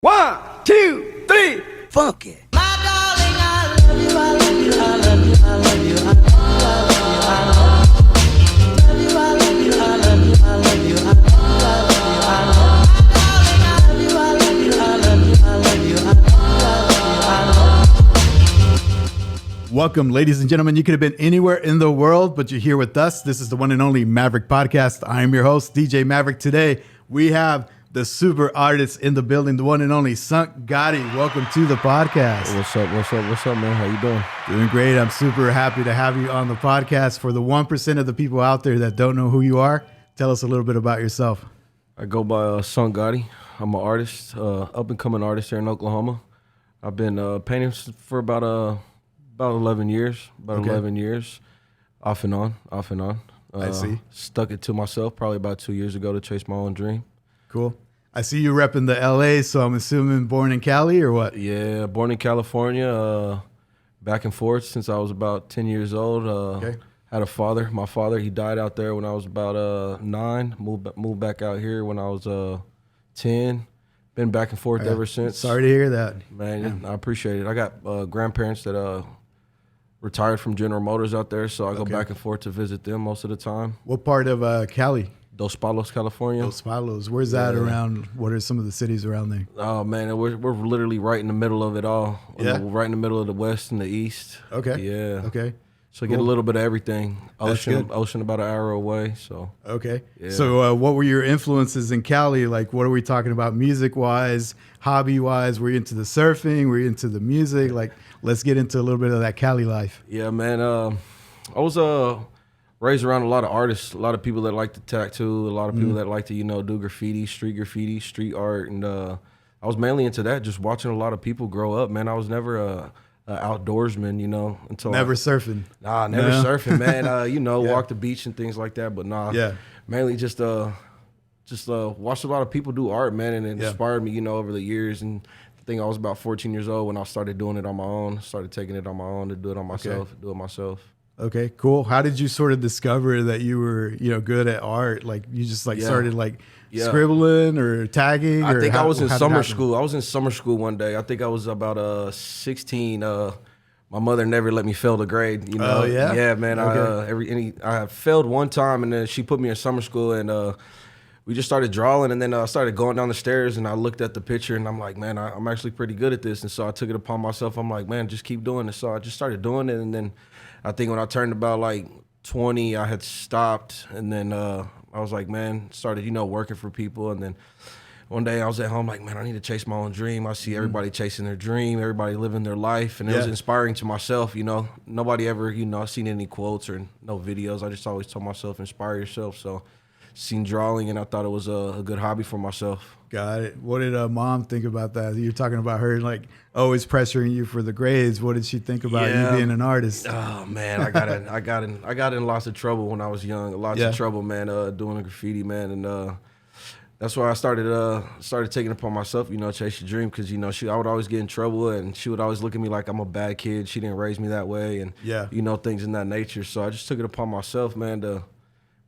1, 2, 3, funk it. My darling, I love you, I love you, I love you, I love you, I love you, I love you, I love you, I love you, I love you, I love you, I love you, I love you, I love you, I love you, I love you. Welcome, ladies and gentlemen. You could have been anywhere in the world, but you're here with us. This is the one and only Maverick Podcast. I am your host, DJMaverick. Today, we have the super artist in the building, the one and only Sunk Gotti. Welcome to the podcast. What's up, man? How you doing? Doing great. I'm super happy to have you on the podcast. For the 1% of the people out there that don't know who you are, tell us a little bit about yourself. I go by Sunk Gotti. I'm an artist, up-and-coming artist here in Oklahoma. I've been painting for about 11 years. Okay. 11 years, off and on. I see. Stuck it to myself probably about 2 years ago to chase my own dream. Cool. I see you repping the LA, so I'm assuming born in Cali or what? Yeah, born in California, back and forth since I was about 10 years old. Okay. Had a father. My father, he died out there when I was about 9. Moved back out here when I was 10. Been back and forth ever since. Sorry to hear that. Man, I appreciate it. I got grandparents that retired from General Motors out there, so I go back and forth to visit them most of the time. What part of Cali? Dos Palos, California. Dos Palos. Where's that around? What are some of the cities around there? Oh man, we're literally right in the middle of it all. Yeah. Right in the middle of the west and the east. Okay. Yeah. Okay. So get a little bit of everything. That's good. Ocean about an hour away. So. Okay. Yeah. So what were your influences in Cali? Like, what are we talking about music-wise, hobby-wise? Were you into the surfing? Were you into the music? Like, let's get into a little bit of that Cali life. Yeah, man. I was raised around a lot of artists, a lot of people that like to tattoo, a lot of people that like to, do graffiti, street art. And I was mainly into that, just watching a lot of people grow up, man. I was never a outdoorsman, until Never surfing. Nah, never surfing, man. Yeah. Walk the beach and things like that. But nah, mainly just watched a lot of people do art, man, and it inspired me, over the years. And I think I was about 14 years old when I started doing it on my own, started taking it on my own to do it on myself, do it myself. Okay, cool. How did you sort of discover that you were, good at art? Like, you just started scribbling or tagging? I think I was in summer happen? school. I was in summer school one day. I think I was about 16. My mother never let me fail the grade. Oh yeah, yeah, man. Okay. I failed one time, and then she put me in summer school, and we just started drawing, and then I started going down the stairs, and I looked at the picture, and I'm like, man, I'm actually pretty good at this, and so I took it upon myself. I'm like, man, just keep doing it. So I just started doing it, and then I think when I turned about 20, I had stopped, and then I was like, man, started, working for people, and then one day I was at home like, man, I need to chase my own dream. I see everybody chasing their dream, everybody living their life, and it was inspiring to myself, Nobody ever, seen any quotes or no videos. I just always told myself, inspire yourself. So seen drawing, and I thought it was a good hobby for myself. Got it. What did mom think about that? You're talking about her always pressuring you for the grades. What did she think about you being an artist? Oh man, I got in lots of trouble when I was young. Lots of trouble, man. Doing graffiti, man, and that's why I started taking it upon myself. Chase your dream, because I would always get in trouble, and she would always look at me like I'm a bad kid. She didn't raise me that way, and things in that nature. So I just took it upon myself, man, to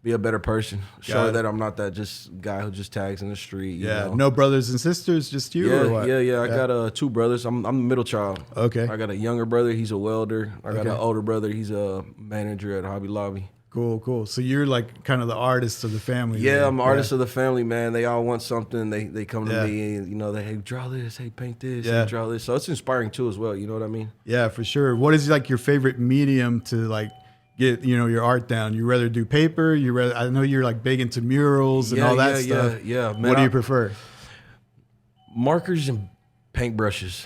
be a better person. Show her that I'm not that just guy who just tags in the street. You know? No brothers and sisters, just you or what? Yeah. I got 2 brothers. I'm the middle child. Okay. I got a younger brother. He's a welder. I got an older brother. He's a manager at Hobby Lobby. Cool. So you're kind of the artist of the family. Yeah, man. I'm the artist of the family, man. They all want something. They come to me and, hey, draw this, hey, paint this, hey, draw this. So it's inspiring too as well, you know what I mean? Yeah, for sure. What is your favorite medium to get your art down? You rather do paper? I know you're big into murals and all that stuff. Yeah. Man, what do you prefer? Markers and paintbrushes.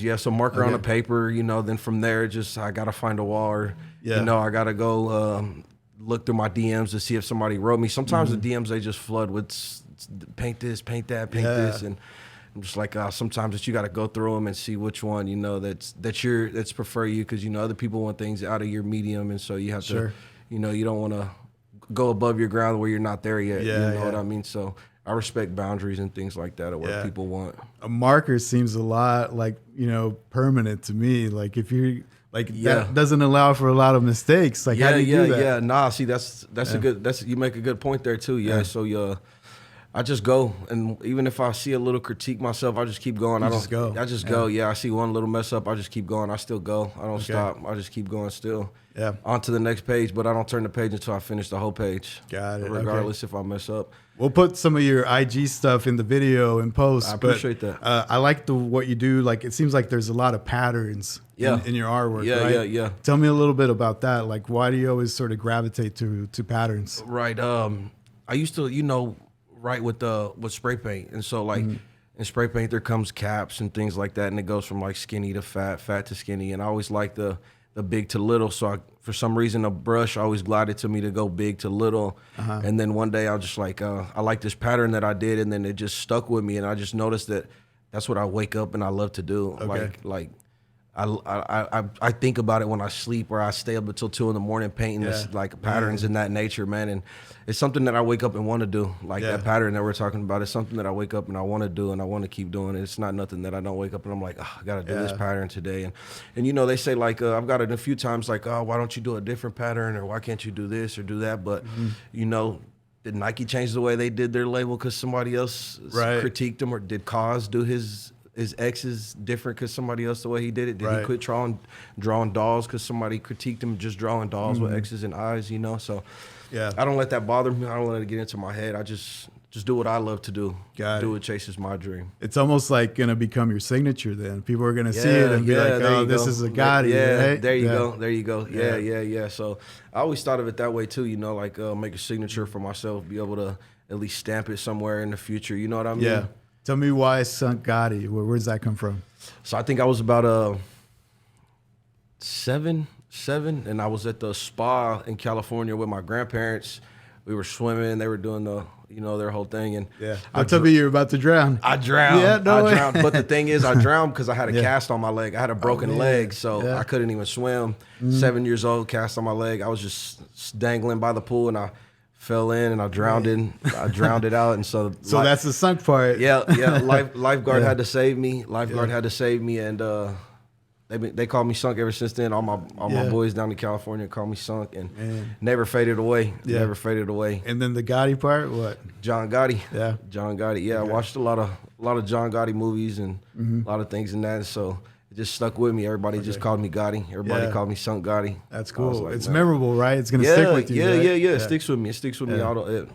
Yeah, so marker on a paper, then from there I gotta find a wall, or I gotta go look through my DMs to see if somebody wrote me. Sometimes the DMs, they just flood with paint this, paint that, paint this, and I'm just like, sometimes that you got to go through them and see which one, that's prefer you, because other people want things out of your medium, and so you have to, you don't want to go above your ground where you're not there yet. You know what I mean? So I respect boundaries and things like that, or what people want. A marker seems a lot permanent to me. If you that doesn't allow for a lot of mistakes. How do you do that? Nah. See, that's a good. You make a good point there too. Yeah. So I just go, and even if I see a little critique myself, I just keep going. I just go. Yeah, I see one little mess up, I just keep going. I still go. I don't stop. I just keep going still. Yeah. On to the next page, but I don't turn the page until I finish the whole page. Got it. Regardless if I mess up. We'll put some of your IG stuff in the video and post. I appreciate that. I like what you do. Like, it seems like there's a lot of patterns in your artwork. Yeah. Tell me a little bit about that. Like, why do you always sort of gravitate to patterns? Right. I used to, write with spray paint, and so like in spray paint there comes caps and things like that, and it goes from like skinny to fat to skinny, and I always like the big to little. So for some reason a brush always glided to me to go big to little, and then one day I was just like, I like this pattern that I did, and then it just stuck with me, and I just noticed that that's what I wake up and I love to do. Okay. Like I think about it when I sleep, or I stay up until 2 a.m. painting this, like patterns in that nature, man. And it's something that I wake up and want to do. Like that pattern that we're talking about is something that I wake up and I want to do, and I want to keep doing it. It's not nothing that I don't wake up and I'm like, I got to do this pattern today. And they say like, I've got it a few times like, why don't you do a different pattern, or why can't you do this or do that? But, did Nike change the way they did their label because somebody else critiqued them, or did Cause do his X's different because somebody else the way he did it? Did he quit drawing dolls because somebody critiqued him just drawing dolls with X's and I's, So I don't let that bother me. I don't let it get into my head. I just do what I love to do. Do what chases my dream. It's almost like going to become your signature then. People are going to see it and be like, oh, this is a Gotti. Right? There you go. Yeah. So I always thought of it that way too, like make a signature for myself, be able to at least stamp it somewhere in the future. You know what I mean? Yeah. Tell me why Sunk Gotti. Where does that come from? So I think I was about seven, and I was at the spa in California with my grandparents. We were swimming. They were doing their whole thing. And tell me you're about to drown. I drowned. Yeah, no way. I drowned. But the thing is, I drowned because I had a cast on my leg. I had a broken leg, so I couldn't even swim. 7 years old, cast on my leg. I was just dangling by the pool, and I fell in and I drowned it out. And so that's the sunk part. Lifeguard had to save me. Had to save me, and they called me Sunk ever since then. All my boys down in California call me Sunk, and never faded away. Never faded away. And then the Gotti part, what? John Gotti. Yeah. John Gotti. Yeah, I watched a lot of John Gotti movies and a lot of things in that. So it just stuck with me. Everybody just called me Gotti. Everybody called me Sunk Gotti. That's cool. Like, it's memorable, right? It's gonna stick with you. Yeah. It sticks with me. It sticks with me. I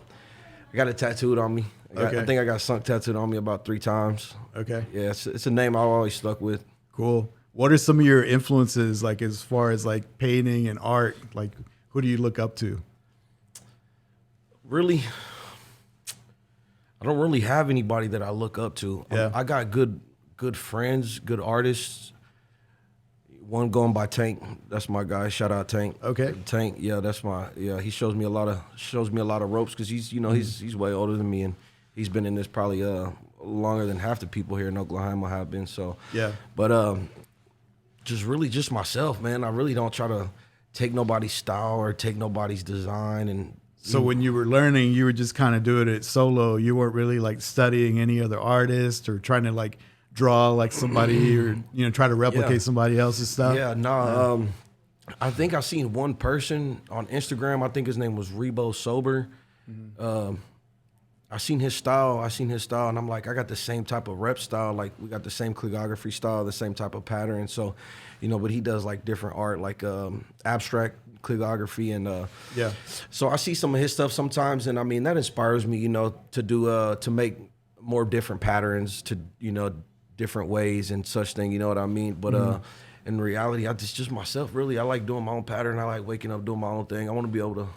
got it tattooed on me. I think I got Sunk tattooed on me about 3 times. Okay. Yeah, it's a name I've always stuck with. Cool. What are some of your influences, like as far as like painting and art? Like, who do you look up to? Really, I don't really have anybody that I look up to. Yeah. I got good friends, good artists. One going by Tank, that's my guy. Shout out Tank. Okay. Tank, he shows me a lot of ropes because he's he's way older than me, and he's been in this probably longer than half the people here in Oklahoma have been. So but just myself, man. I really don't try to take nobody's style or take nobody's design. And so when you were learning, you were just kind of doing it solo. You weren't really like studying any other artist or trying to like draw like somebody or try to replicate somebody else's stuff. I think I seen one person on Instagram. I think his name was Rebo Sober. I seen his style, and I'm like, I got the same type of rep style. Like, we got the same calligraphy style, the same type of pattern. So, but he does like different art, like abstract calligraphy, and so I see some of his stuff sometimes, and I mean that inspires me, to do to make more different patterns, to different ways and such thing. You know what I mean? But in reality, it's just myself. Really, I like doing my own pattern. I like waking up doing my own thing. I want to be able to,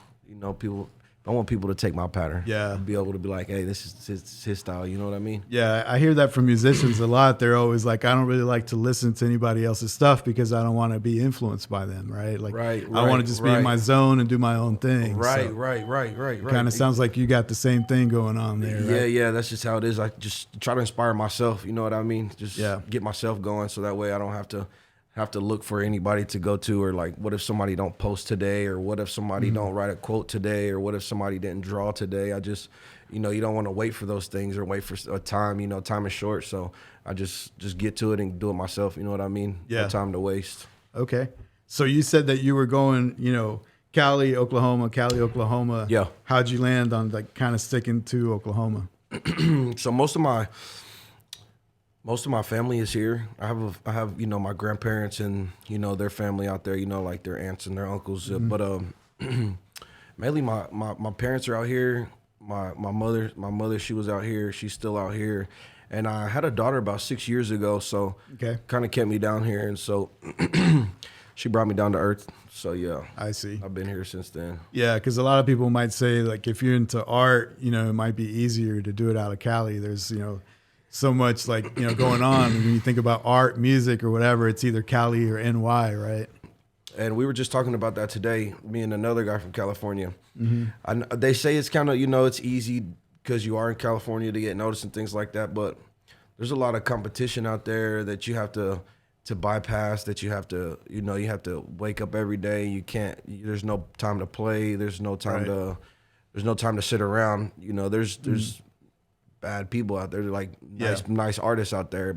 I want people to take my pattern. Yeah. Be able to be like, hey, this is his style. You know what I mean? Yeah, I hear that from musicians a lot. They're always like, I don't really like to listen to anybody else's stuff because I don't want to be influenced by them, right? Like, I want to just be in my zone and do my own thing. Right. Kind of sounds like you got the same thing going on there, right? Yeah, that's just how it is. I just try to inspire myself, you know what I mean? Just get myself going so that way I don't have to look for anybody to go to, or like, what if somebody don't post today, or what if somebody don't write a quote today, or what if somebody didn't draw today. I just, you don't want to wait for those things or wait for a time. Time is short, so I just get to it and do it myself. You know what I mean? Yeah. No time to waste. Okay. So you said that you were going, Cali, Oklahoma. Yeah. How'd you land on like kind of sticking to Oklahoma? So most of my family is here. I have my grandparents and their family out there. Like their aunts and their uncles. But mainly my parents are out here. My mother, she was out here. She's still out here. And I had a daughter about 6 years ago, so kind of kept me down here. And so she brought me down to earth. So, yeah. I see. I've been here since then. Yeah, because a lot of people might say, like, if you're into art, it might be easier to do it out of Cali. There's, so much, like, going on. When you think about art, music, or whatever, it's either Cali or NY, right? And we were just talking about that today, me and another guy from California. They say it's kind of, it's easy because you are in California to get noticed and things like that. But there's a lot of competition out there that you have to bypass, that you have to, you have to wake up every day. You can't, there's no time to play. There's no time to sit around. There's bad people out there. They're like nice artists out there.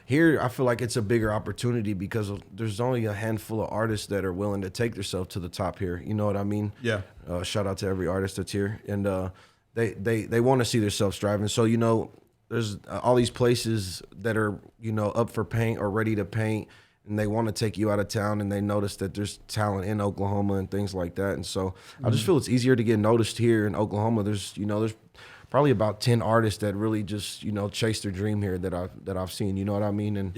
Here, I feel like it's a bigger opportunity because there's only a handful of artists that are willing to take themselves to the top here. You know what I mean? Yeah. Shout out to every artist that's here. And they want to see themselves striving. So, there's all these places that are, up for paint or ready to paint, and they want to take you out of town, and they notice that there's talent in Oklahoma and things like that. And so I just feel it's easier to get noticed here in Oklahoma. There's probably about 10 artists that really just, chase their dream here that I've seen, you know what I mean? And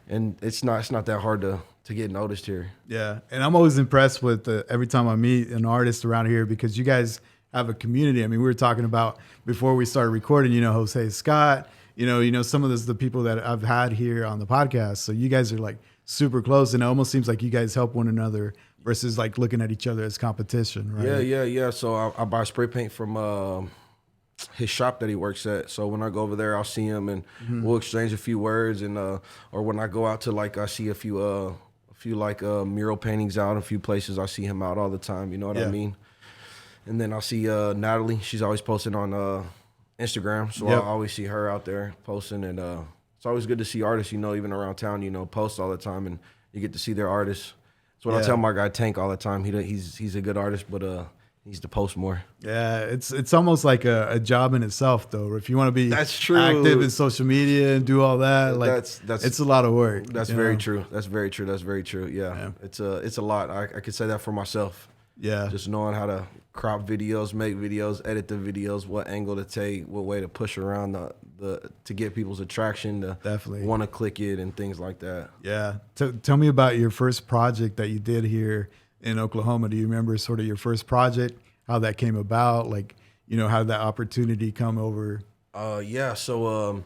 and it's not that hard to get noticed here. Yeah. And I'm always impressed with every time I meet an artist around here, because you guys have a community. I mean, we were talking about before we started recording, Jose Scott, some of the people that I've had here on the podcast. So you guys are like super close, and it almost seems like you guys help one another versus like looking at each other as competition, right? Yeah. So I buy spray paint from his shop that he works at. So when I go over there, I'll see him, and we'll exchange a few words. And or when I go out to, like, I see a few mural paintings out in a few places, I see him out all the time. You know what I mean? And then I'll see Natalie. She's always posting on Instagram, so I'll always see her out there posting. And it's always good to see artists, even around town, post all the time, and you get to see their artists. That's what I tell my guy Tank all the time. He's a good artist, but he needs to post more. Yeah, it's almost like a job in itself, though. If you want to be active in social media and do all that, like it's a lot of work. That's very true. That's very true. Yeah. It's a lot. I could say that for myself. Yeah, just knowing how to crop videos, make videos, edit the videos, what angle to take, what way to push around to get people's attraction to definitely want to click it and things like that. Yeah. Tell me about your first project that you did here in Oklahoma. Do you remember sort of your first project, how that came about? Like, how did that opportunity come over? So,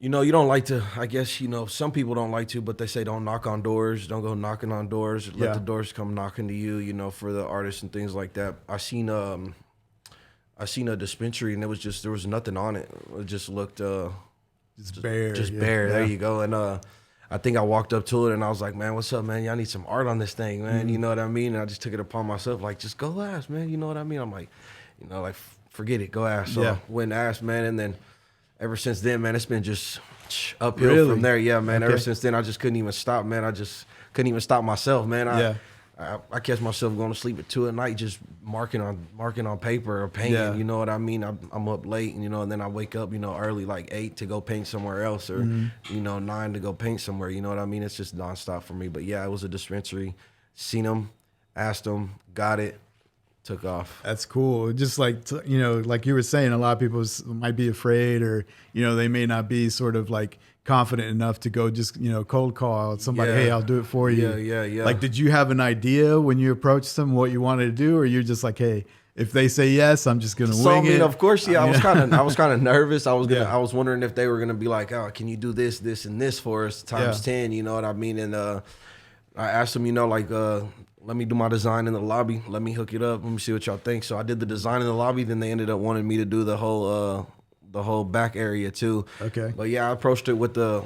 you don't like to, I guess, some people don't like to, but they say don't knock on doors, don't go knocking on doors, let the doors come knocking to you, for the artists and things like that. I seen a dispensary, and there was nothing on it. It just looked just bare. Bare. There you go. And I think I walked up to it, and I was like, man, what's up, man? Y'all need some art on this thing, man. You know what I mean? And I just took it upon myself, like, just go ask, man. You know what I mean? I'm like, forget it, go ask. So I went and asked, man, and then ever since then, man, it's been just uphill from there. Yeah, man. Okay. Ever since then, I just couldn't even stop, man. I just couldn't even stop myself, man. I catch myself going to sleep at 2 at night, just marking on paper or painting. Yeah. You know what I mean? I'm up late, and then I wake up, early, like 8 to go paint somewhere else, or 9 to go paint somewhere. You know what I mean? It's just nonstop for me. But yeah, it was a dispensary. Seen them, asked them, got it. Took off. That's cool. Just like, like you were saying, a lot of people might be afraid, or, they may not be sort of like confident enough to go just, cold call somebody, hey, I'll do it for you. Yeah. Like, did you have an idea when you approached them what you wanted to do, or you're just like, hey, if they say yes, I'm just gonna wing it? Of course, I was kind of nervous. I was wondering if they were gonna be like, oh, can you do this, this, and this for us times 10? You know what I mean? And I asked them, let me do my design in the lobby. Let me hook it up. Let me see what y'all think. So I did the design in the lobby. Then they ended up wanting me to do the whole back area too. Okay. But yeah, I approached it with the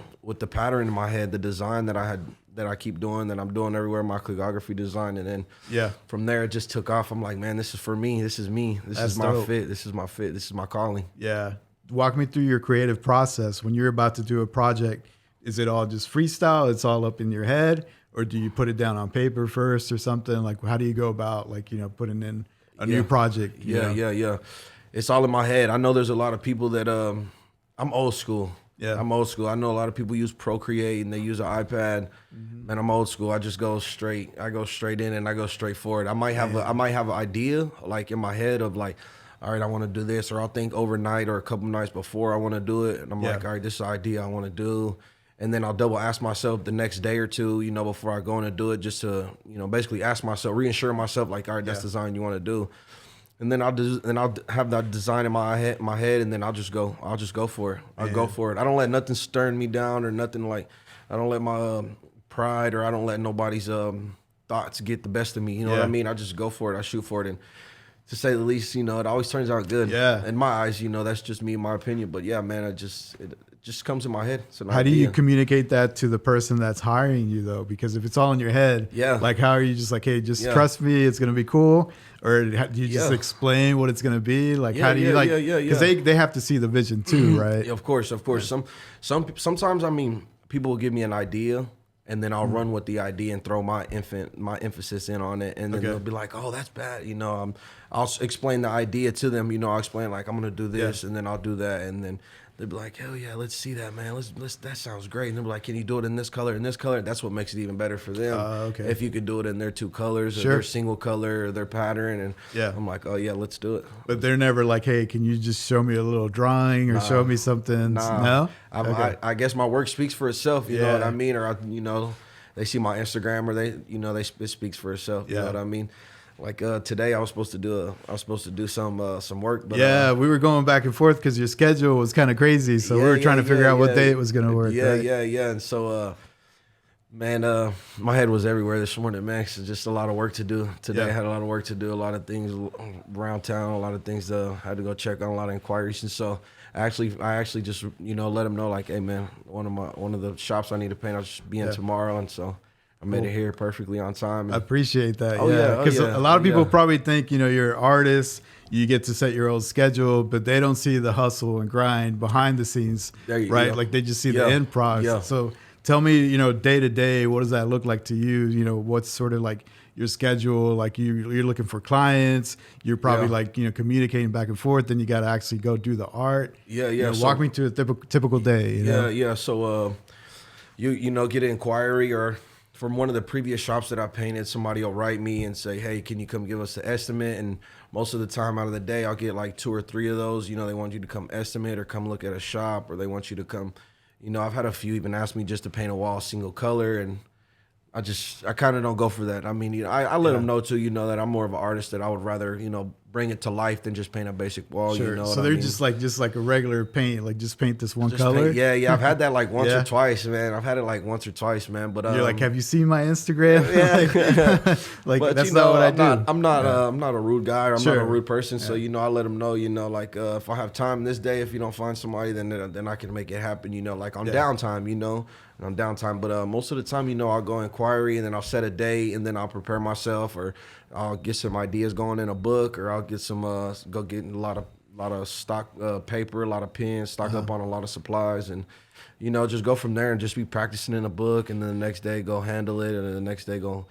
pattern in my head, the design that I keep doing, that I'm doing everywhere, my calligraphy design. And then from there it just took off. I'm like, man, this is for me. This is me. This is my fit. This is my fit. This is my calling. Yeah. Walk me through your creative process when you're about to do a project. Is it all just freestyle? It's all up in your head? Or do you put it down on paper first or something? Like, how do you go about, like, putting in a new project? Yeah. it's all in my head. I know there's a lot of people that I'm old school. Yeah, I'm old school. I know a lot of people use Procreate and they use an iPad. Man, I'm old school. I just go straight. I go straight in and I go straight forward. I might have an idea like in my head of like, all right, I want to do this, or I'll think overnight or a couple nights before I want to do it, and I'm like, all right, this is an idea I want to do, and then I'll double ask myself the next day or two, you know, before I go in and do it, just to, you know, basically ask myself, reassure myself, like, all right, that's the design you want to do. And then I'll have that design in my head, and then I'll just go for it. I'll go for it. I don't let nothing stirring me down or nothing like. I don't let my pride or I don't let nobody's thoughts get the best of me. You know what I mean? I just go for it. I shoot for it, and to say the least, you know, it always turns out good. Yeah. In my eyes, you know, that's just me, my opinion. But yeah, man, it just comes in my head. How do you communicate that to the person that's hiring you though? Because if it's all in your head, like how are you just like, hey, just trust me, it's gonna be cool, or do you just explain what it's gonna be? Like how do you like? Because they have to see the vision too, right? Of course. Sometimes I mean, people will give me an idea, and then I'll run with the idea and throw my emphasis in on it, and then they'll be like, "Oh, that's bad," you know. I'll explain the idea to them, you know. I'll explain like I'm gonna do this, and then I'll do that, and then they'll be like, "Hell yeah, let's see that, man. Let's that sounds great." And they'll be like, "Can you do it in this color and this color?" That's what makes it even better for them. If you could do it in their two colors, or their single color, or their pattern, and I'm like, "Oh yeah, let's do it." But they're never like, "Hey, can you just show me a little drawing or show me something?" No. I guess my work speaks for itself. You know what I mean? Or you know, they see my Instagram, or it speaks for itself. You know what I mean? Like today, I was supposed to do some work. But, we were going back and forth because your schedule was kind of crazy, so we were trying to figure out what day it was going to work. Yeah. And so, man, my head was everywhere this morning, man. It's just a lot of work to do today. I had a lot of work to do, a lot of things around town, a lot of things I had to go check on, a lot of inquiries, and so I actually just let them know like, hey man, one of the shops I need to paint, I'll just be in tomorrow, and so I made it here perfectly on time. I appreciate that. Because a lot of people probably think, you're an artist, you get to set your own schedule, but they don't see the hustle and grind behind the scenes, right? Like they just see the end product. So tell me, day to day, what does that look like to you? What's sort of like your schedule? Like you're looking for clients, you're probably like, communicating back and forth, then you got to actually go do the art. Walk me through a typical day. So, you get an inquiry, or from one of the previous shops that I painted, somebody will write me and say, hey, can you come give us the estimate? And most of the time out of the day, I'll get like 2 or 3 of those. They want you to come estimate or come look at a shop, or they want you to come, I've had a few even ask me just to paint a wall single color, and I kind of don't go for that. I mean, I let them know too, that I'm more of an artist, that I would rather, bring it to life than just paint a basic wall. Sure. So they're just like a regular paint, like just paint this one color. I've had that like once or twice, man. I've had it like once or twice, man. But you're like, have you seen my Instagram? Like but, that's not what I do. I'm not a rude guy, or I'm not a rude person. So I let them know, like if I have time this day, if you don't find somebody, then I can make it happen. Like on downtime, on downtime. But most of the time, I'll go inquiry, and then I'll set a day, and then I'll prepare myself, or I'll get some ideas going in a book, or I'll get some go get a lot of stock paper, a lot of pens, stock up on a lot of supplies, and just go from there and just be practicing in a book, and then the next day go handle it, and then the next day go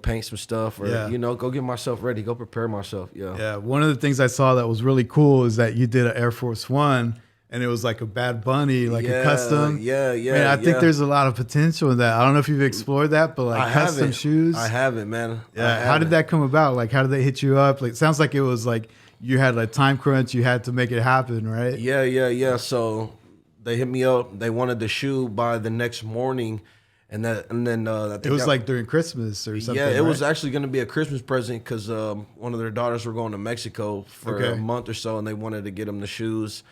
paint some stuff, or go get myself ready, go prepare myself. One of the things I saw that was really cool is that you did an Air Force One, and it was like a Bad Bunny, like a custom. Man, I think there's a lot of potential in that. I don't know if you've explored that, but like custom shoes. I haven't, man. How did that come about? Like, how did they hit you up? Like, it sounds like it was like you had a time crunch. You had to make it happen, right? Yeah. So they hit me up. They wanted the shoe by the next morning. And then I think it was like during Christmas or something. Yeah, it was actually going to be a Christmas present, because one of their daughters were going to Mexico for a month or so, and they wanted to get them the shoes.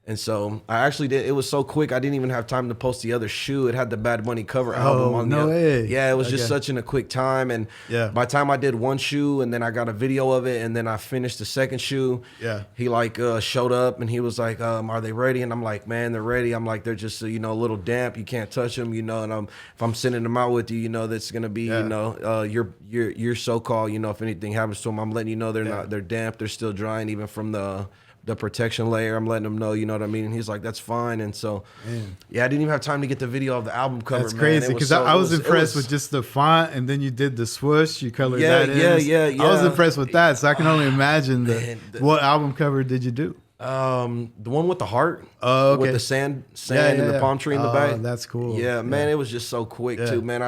And so I actually did. It was so quick, I didn't even have time to post the other shoe. It had the Bad Bunny cover album on no way. Yeah, it was just such in a quick time. And by the time I did one shoe, and then I got a video of it, and then I finished the second shoe, he like showed up, and he was like, are they ready? And I'm like, man, they're ready. I'm like, they're just, a little damp. You can't touch them, and if I'm sending them out with you, that's going to be, your so-called, if anything happens to them, I'm letting you know they're damp. They're still drying, even from the protection layer. I'm letting him know, you know what I mean? And he's like, that's fine. And so, I didn't even have time to get the video of the album cover. That's crazy, because I was impressed with just the font, and then you did the swoosh, you colored that in. Yeah. I was impressed with that, so I can only imagine what album cover did you do? The one with the heart. Oh, okay. With the sand and the palm tree in the back. That's cool. Yeah, man, it was just so quick too, man.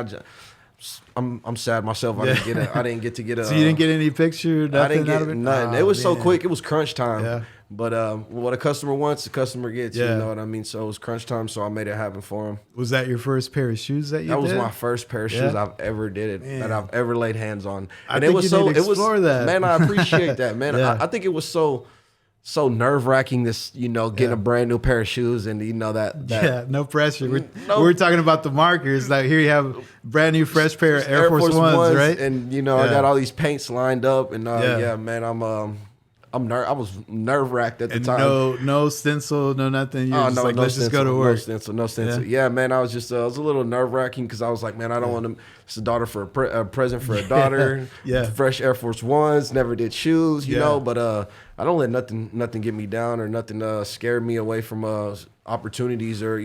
I'm sad myself. I didn't get to get a. So you didn't get any picture? Nothing I didn't get out of it? nothing. It was so quick. It was crunch time. Yeah. But what a customer wants, the customer gets. You know what I mean? So it was crunch time. So I made it happen for him. Was that your first pair of shoes that you did? That was my first pair of shoes I've ever did that I've ever laid hands on. And it was that. Man, I appreciate that, man. I think it was so nerve wracking. This, getting a brand new pair of shoes and that. No pressure. We're talking about the markers. Like here you have brand new fresh pair of Air Force Ones, right? And I got all these paints lined up, and man, I was nerve wracked at the time. No stencil, no nothing. You're just let's just go to work. No stencil. Yeah, man, I was just I was a little nerve wracking because I was like, man, I don't want to. It's a daughter for a present for a daughter. Fresh Air Force Ones. Never did shoes, you know. But I don't let nothing get me down or nothing scare me away from opportunities or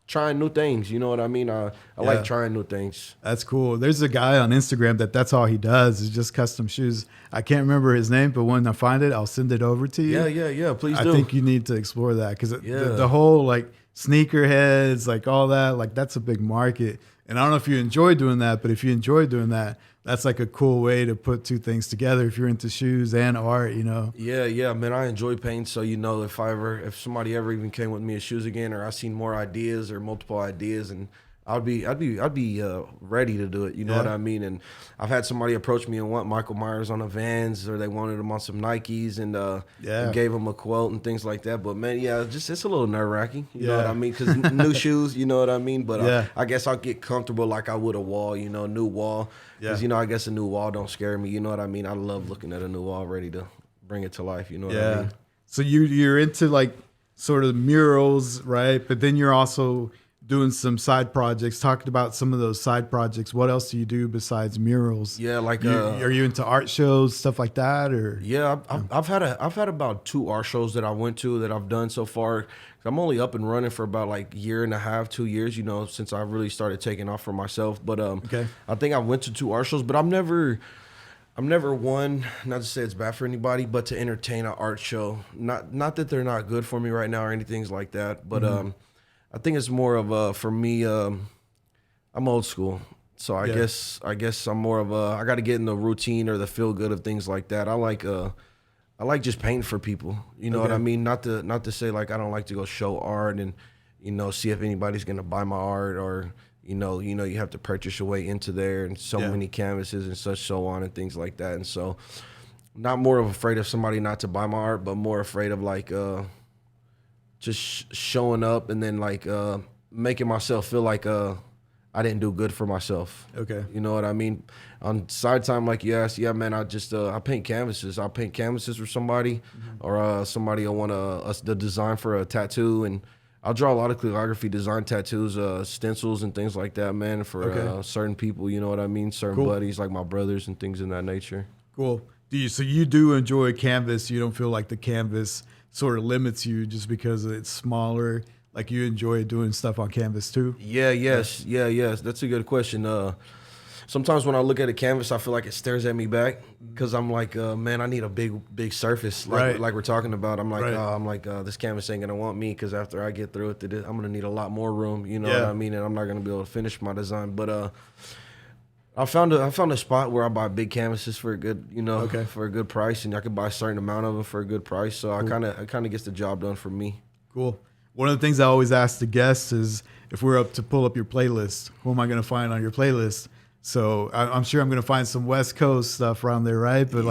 trying new things. You know what I mean? I like trying new things. That's cool. There's a guy on Instagram that's all he does is just custom shoes. I can't remember his name, but when I find it, I'll send it over to you. Yeah. Please do. I think you need to explore that because the whole like sneakerheads, like all that, like that's a big market. And I don't know if you enjoy doing that, but if you enjoy doing that, that's like a cool way to put two things together if you're into shoes and art, Yeah, man, I enjoy paint. So, if somebody ever even came with me as shoes again, or I seen more ideas or multiple ideas, and I'd be ready to do it. You know what I mean? And I've had somebody approach me and want Michael Myers on the Vans, or they wanted them on some Nikes, and gave them a quote and things like that. But man, it's a little nerve wracking. You know what I mean? Because new shoes, you know what I mean? But I guess I'll get comfortable like I would a wall, new wall. Because I guess a new wall don't scare me. You know what I mean? I love looking at a new wall ready to bring it to life. You know what I mean? So you're into like sort of murals, right? But then you're also doing some side projects. Talking about some of those side projects. What else do you do besides murals? Yeah, like are you into art shows, stuff like that, or? Yeah, I've had about 2 art shows that I went to that I've done so far. I'm only up and running for about like 1.5, 2 years, since I really started taking off for myself. But I think I went to 2 art shows, but I'm never one, not to say it's bad for anybody, but to entertain an art show. Not that they're not good for me right now or anything like that, but I think it's more of for me. I'm old school, so I guess I'm more of I got to get in the routine or the feel good of things like that. I like just painting for people. You know what I mean? Not to say like I don't like to go show art and see if anybody's gonna buy my art or you have to purchase your way into there and so many canvases and such so on and things like that. And so not more of afraid of somebody not to buy my art, but more afraid of like just showing up and then like making myself feel like I didn't do good for myself. Okay. You know what I mean? On side time, like you asked, man, I just I paint canvases. I'll paint canvases for somebody, or somebody will want the design for a tattoo, and I'll draw a lot of calligraphy design tattoos, stencils and things like that, man, for certain people. You know what I mean? Certain buddies, like my brothers and things in that nature. Cool. So you do enjoy canvas? You don't feel like the canvas sort of limits you just because it's smaller? Like you enjoy doing stuff on canvas too? Yes. That's a good question. Sometimes when I look at a canvas, I feel like it stares at me back because I'm like, man, I need a big surface, like we're talking about. I'm like, this canvas ain't gonna want me because after I get through it, I'm gonna need a lot more room. You know what I mean? And I'm not gonna be able to finish my design. But I found a spot where I buy big canvases for a good, for a good price, and I can buy a certain amount of them for a good price. So it kind of gets the job done for me. Cool. One of the things I always ask the guests is if we're up to pull up your playlist, who am I going to find on your playlist? So I'm sure I'm going to find some West Coast stuff around there, right? But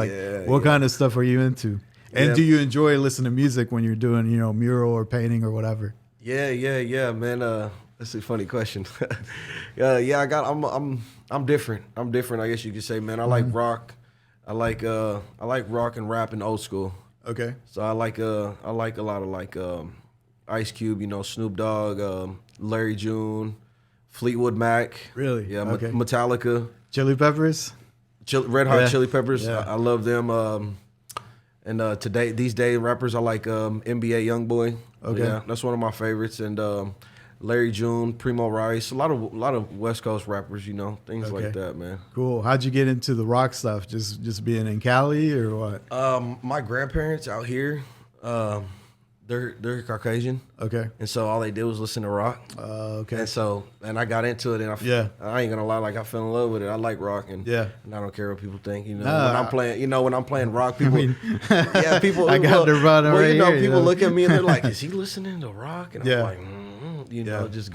what kind of stuff are you into? And do you enjoy listening to music when you're doing, mural or painting or whatever? Yeah, man. That's a funny question. I'm different. I guess you could say, man. I like rock. I like rock and rap and old school. Okay. So I like a lot of like Ice Cube, Snoop Dogg, Larry June, Fleetwood Mac. Really? Yeah, okay. Metallica. Chili Peppers? Red Hot Chili Peppers. Yeah. I love them. And these days rappers, I like NBA Youngboy. Okay. Yeah, that's one of my favorites. And Larry June, Primo Rice, a lot of West Coast rappers, things like that, man. Cool. How'd you get into the rock stuff? Just being in Cali or what? My grandparents out here, They're Caucasian. Okay. And so all they did was listen to rock. Okay. And I got into it, and I ain't gonna lie, like I fell in love with it. I like rock, and I don't care what people think. When I'm playing rock, people, people. I got the run right here. People look at me and they're like, "Is he listening to rock?" And I'm like, just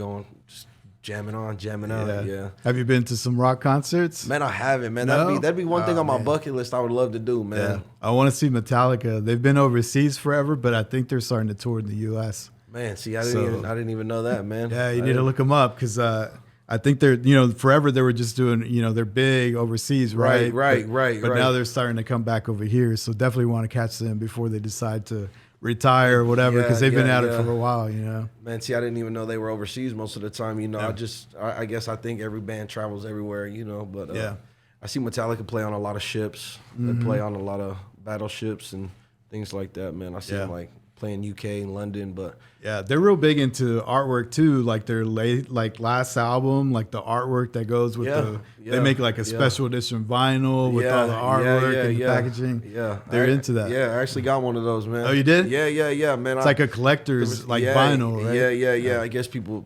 jamming out. Yeah. Have you been to some rock concerts? Man, I haven't, man. No? That'd be one thing on my bucket list I would love to do, man. Yeah. I want to see Metallica. They've been overseas forever, but I think they're starting to tour in the U.S. Man, see, I didn't even know that, man. Yeah, you need to look them up because I think they're, forever they were just doing, they're big overseas, right? Right. But now they're starting to come back over here. So definitely want to catch them before they decide to retire or whatever, because they've been at it for a while, Man, see, I didn't even know they were overseas most of the time. I guess I think every band travels everywhere, but I see Metallica play on a lot of ships. They play on a lot of battleships and things like that, man. I see them like playing UK and London, but they're real big into artwork too. Like their last album, like the artwork that goes with they make like a special edition vinyl with all the artwork and the packaging. Yeah, they're into that. Yeah, I actually got one of those, man. Oh, you did? Yeah, man. It's like a collector's vinyl, right? Yeah. I guess people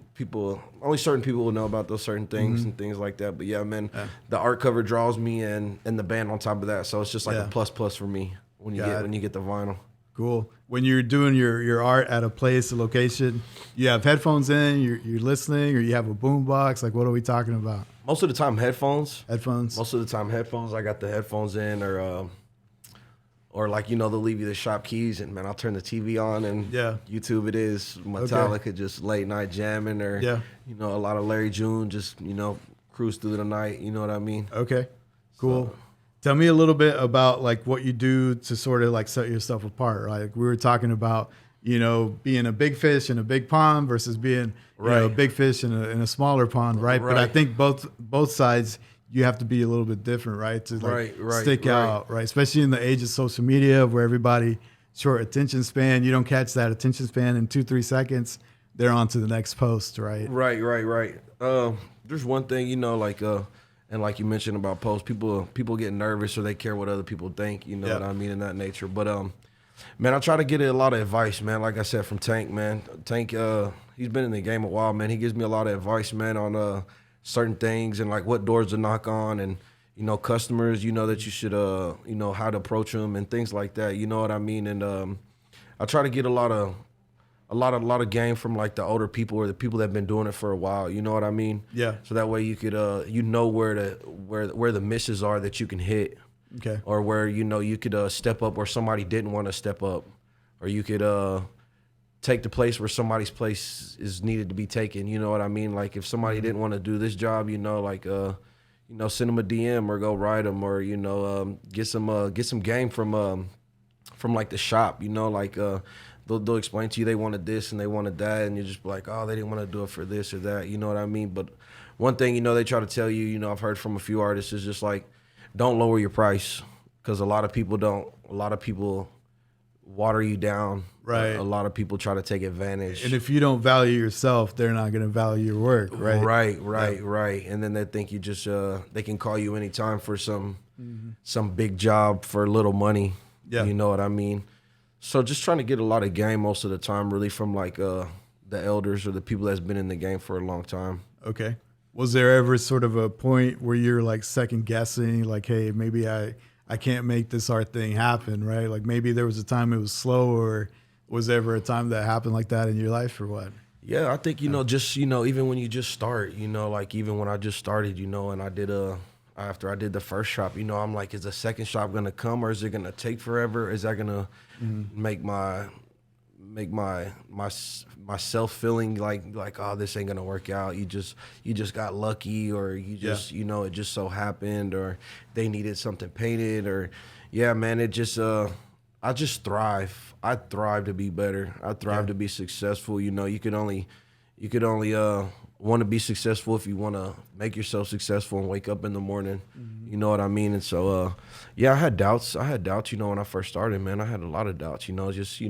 only certain people will know about those certain things and things like that. But yeah, man, the art cover draws me and the band on top of that, so it's just like a plus for me when you get the vinyl. Cool. When you're doing your art at a place, a location, you have headphones in, you're listening, or you have a boom box. Like, what are we talking about? Most of the time, headphones. Most of the time, headphones. I got the headphones in, or like they'll leave you the shop keys, and man, I'll turn the TV on, and YouTube it is Metallica just late night jamming, or a lot of Larry June just cruise through the night. You know what I mean? Okay, cool. So, tell me a little bit about like what you do to sort of like set yourself apart. Like we were talking about, being a big fish in a big pond versus being a big fish in a smaller pond, right? But I think both sides you have to be a little bit different, right? To stick out, right? Especially in the age of social media where everybody short attention span. You don't catch that attention span in 2-3 seconds, they're on to the next post, right? Right. There's one thing, and like you mentioned about posts, people get nervous or they care what other people think, what I mean, in that nature. But man, I try to get a lot of advice, man. Like I said, from Tank, man. Tank, he's been in the game a while, man. He gives me a lot of advice, man, on certain things and like what doors to knock on, and customers, that you should how to approach them and things like that. You know what I mean? And I try to get a lot of game from like the older people or the people that have been doing it for a while. You know what I mean? Yeah. So that way you could where the misses are that you can hit. Okay. Or where you could step up where somebody didn't want to step up, or you could take the place where somebody's place is needed to be taken. You know what I mean? Like if somebody didn't want to do this job, send them a DM or go write them, or get some game from like the shop. They'll explain to you they wanted this and they wanted that, and you just be like, oh, they didn't want to do it for this or that. You know what I mean? But one thing, they try to tell you, I've heard from a few artists, is just like, don't lower your price, because a lot of people water you down. Right. A lot of people try to take advantage. And if you don't value yourself, they're not going to value your work, right? Right. And then they think you just, they can call you anytime for some big job for little money. Yeah. You know what I mean? So just trying to get a lot of game most of the time, really, from like the elders or the people that's been in the game for a long time. Okay. Was there ever sort of a point where you're like second guessing, like, hey, maybe I can't make this art thing happen, right? Like maybe there was a time it was slow, or was there ever a time that happened like that in your life, or what? Yeah, I think, just, even when you just start, like even when I just started, and I did after I did the first shop, I'm like, is the second shop going to come, or is it going to take forever? Is that going to make myself feeling like, oh, this ain't going to work out. You just got lucky, or you just, it just so happened, or they needed something painted, or man, it just, I just thrive. I thrive to be better. I thrive to be successful. You could only want to be successful if you want to make yourself successful and wake up in the morning. You know what I mean? And so, I had doubts. When I first started, man. I had a lot of doubts, just,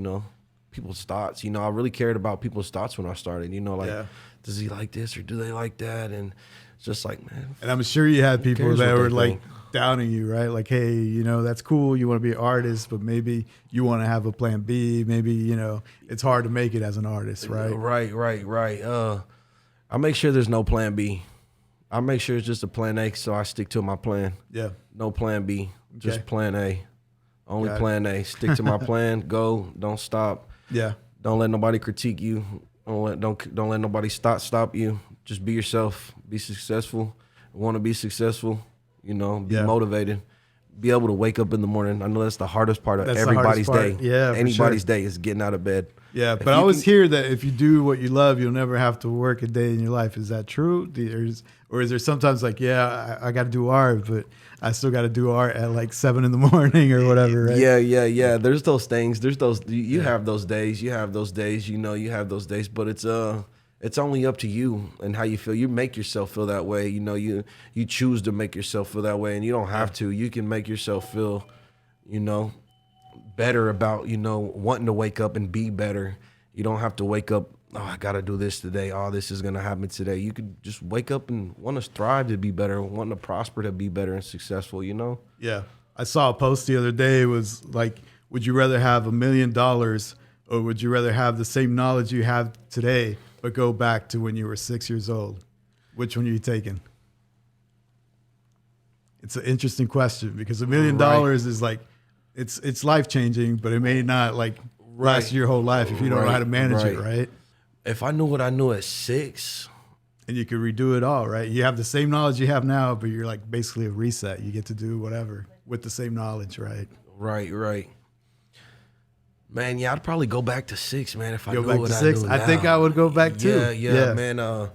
people's thoughts. I really cared about people's thoughts when I started, does he like this or do they like that? And it's just like, man. And I'm sure you had people that were like, downing you, right? Like, hey, that's cool. You want to be an artist, but maybe you want to have a plan B. Maybe, it's hard to make it as an artist, right? Right. I make sure there's no plan B. I make sure it's just a plan A, so I stick to my plan. Yeah. No plan B, just Okay. plan A. Only Got it. plan A. Stick to my plan. Go. Don't stop. Yeah. Don't let nobody critique you. Don't let nobody stop you. Just be yourself. Be successful. Want to be successful. Be motivated. Be able to wake up in the morning. I know that's the hardest part of everybody's day. Yeah, for anybody's sure. day is getting out of bed. Yeah, but I always hear that if you do what you love, you'll never have to work a day in your life. Is that true? Or is there sometimes like, I got to do art, but I still got to do art at like 7 a.m. or whatever, right? Yeah. There's those things. There's those. You have those days. You have those days. You have those days. But it's only up to you and how you feel. You make yourself feel that way. You choose to make yourself feel that way, and you don't have to. You can make yourself feel, better about, wanting to wake up and be better. You don't have to wake up, I got to do this today. Oh, this is going to happen today. You could just wake up and want to strive to be better, want to prosper to be better and successful, Yeah. I saw a post the other day. It was like, would you rather have $1 million or would you rather have the same knowledge you have today, but go back to when you were 6 years old? Which one are you taking? It's an interesting question because $1 million is like, it's life-changing, but it may not like last your whole life if you don't know how to manage it, right? If I knew what I knew at 6. And you could redo it all, right? You have the same knowledge you have now, but you're like basically a reset. You get to do whatever with the same knowledge, right? Right. Man, yeah, I'd probably go back to 6, man, if I Go knew back what to I 6. knew I now. think I would go back too. Yeah, man.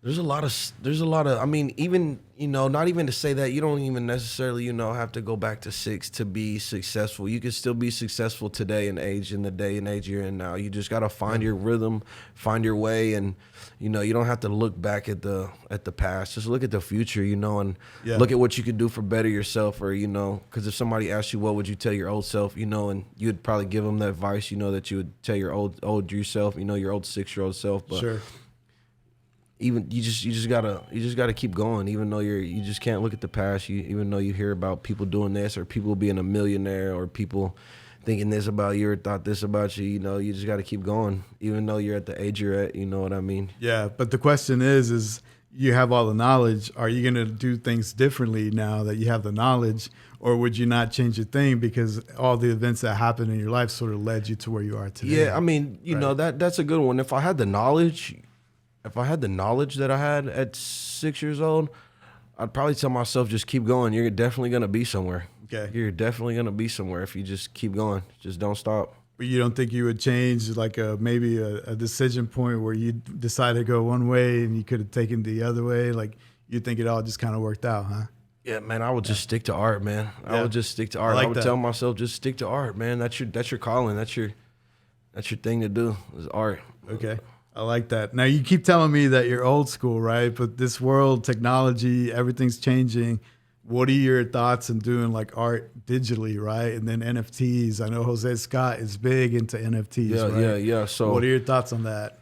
There's a lot of, I mean, even, not even to say that you don't even necessarily, have to go back to 6 to be successful. You can still be successful today in the day and age you're in now. You just got to find your rhythm, find your way. And, you don't have to look back at the past. Just look at the future, and look at what you can do for better yourself. Or, because if somebody asks you, what would you tell your old self, and you'd probably give them the advice, that you would tell your old yourself, your old 6-year-old self. But Sure. even you just gotta keep going, even though you just can't look at the past. Even though you hear about people doing this or people being a millionaire or people thinking this about you or thought this about you, you just gotta keep going, even though you're at the age you're at. You know what I mean? Yeah, but the question is you have all the knowledge. Are you going to do things differently now that you have the knowledge, or would you not change a thing because all the events that happened in your life sort of led you to where you are today? Yeah, I mean, that's a good one. If I had the knowledge that I had at 6 years old, I'd probably tell myself, just keep going. You're definitely going to be somewhere. Okay. You're definitely going to be somewhere if you just keep going. Just don't stop. But you don't think you would change like maybe a decision point where you decided to go one way and you could have taken the other way? Like you think it all just kind of worked out, huh? Yeah, man, I would just stick to art, man. I would just stick to art. I would that. tell myself, just stick to art, man. That's your calling. That's your thing to do is art. Okay. I like that. Now, you keep telling me that you're old school, right? But this world, technology, everything's changing. What are your thoughts on doing like art digitally, right? And then NFTs. I know Jose Scott is big into NFTs, right? Yeah. So what are your thoughts on that?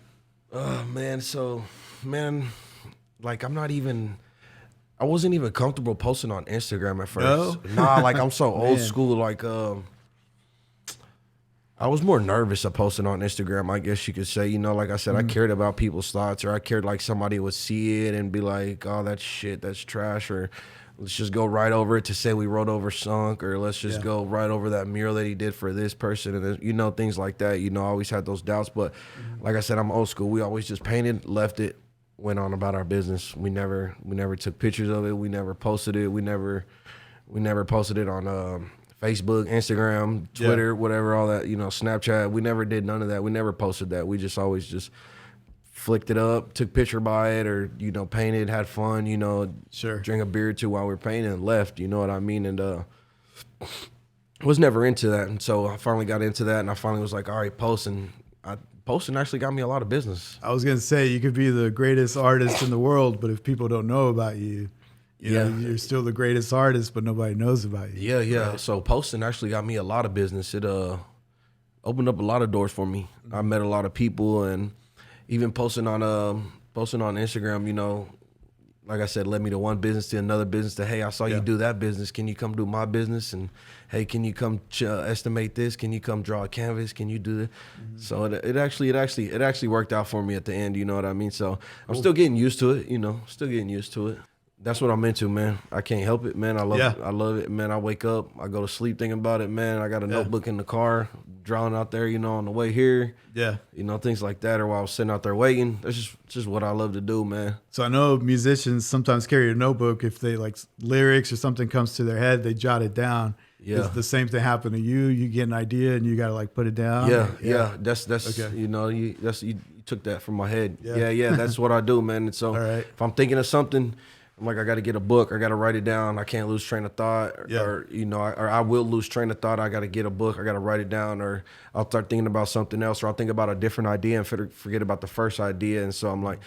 Like I wasn't even comfortable posting on Instagram at first. No? Nah, like I'm so old school. Like I was more nervous of posting on Instagram, I guess you could say. Like I said, I cared about people's thoughts, or I cared like somebody would see it and be like, oh, that's shit, that's trash, or let's just go right over it to say we wrote over Sunk, or let's just go right over that mural that he did for this person, and then, things like that. I always had those doubts, but like I said, I'm old school. We always just painted, left it, went on about our business. We never took pictures of it. We never posted it. We never posted it on Facebook, Instagram, Twitter, whatever, all that, Snapchat. We never did none of that. We never posted that. We just always just flicked it up, took picture by it, or, painted, had fun, drink a beer or two while we were painting and left, you know what I mean? And was never into that. And so I finally got into that, and I finally was like, all right, posting actually got me a lot of business. I was going to say, you could be the greatest artist in the world, but if people don't know about you, you know, you're still the greatest artist, but nobody knows about you. Yeah. Right? So posting actually got me a lot of business. It opened up a lot of doors for me. I met a lot of people, and even posting on Instagram, like I said, led me to one business to another business to, hey, I saw you do that business. Can you come do my business? And hey, can you come estimate this? Can you come draw a canvas? Can you do that? So it actually worked out for me at the end. You know what I mean? So I'm still getting used to it. You know, still getting used to it. That's what I'm into, man. I can't help it, man. I love it, man. I wake up, I go to sleep thinking about it, man. I got a notebook in the car, drawing out there, you know, on the way here. Yeah. You know, things like that, or while I was sitting out there waiting. That's just what I love to do, man. So I know musicians sometimes carry a notebook. If they like lyrics or something comes to their head, they jot it down. Yeah. Does the same thing happen to you? You get an idea and you got to like put it down? Yeah. That's okay. You know, you took that from my head. Yeah. That's what I do, man. And so if I'm thinking of something, I'm like, I got to get a book. I got to write it down. I can't lose train of thought, or you know, or I will lose train of thought. I got to get a book. I got to write it down, or I'll start thinking about something else, or I'll think about a different idea and forget about the first idea. And so I'm like,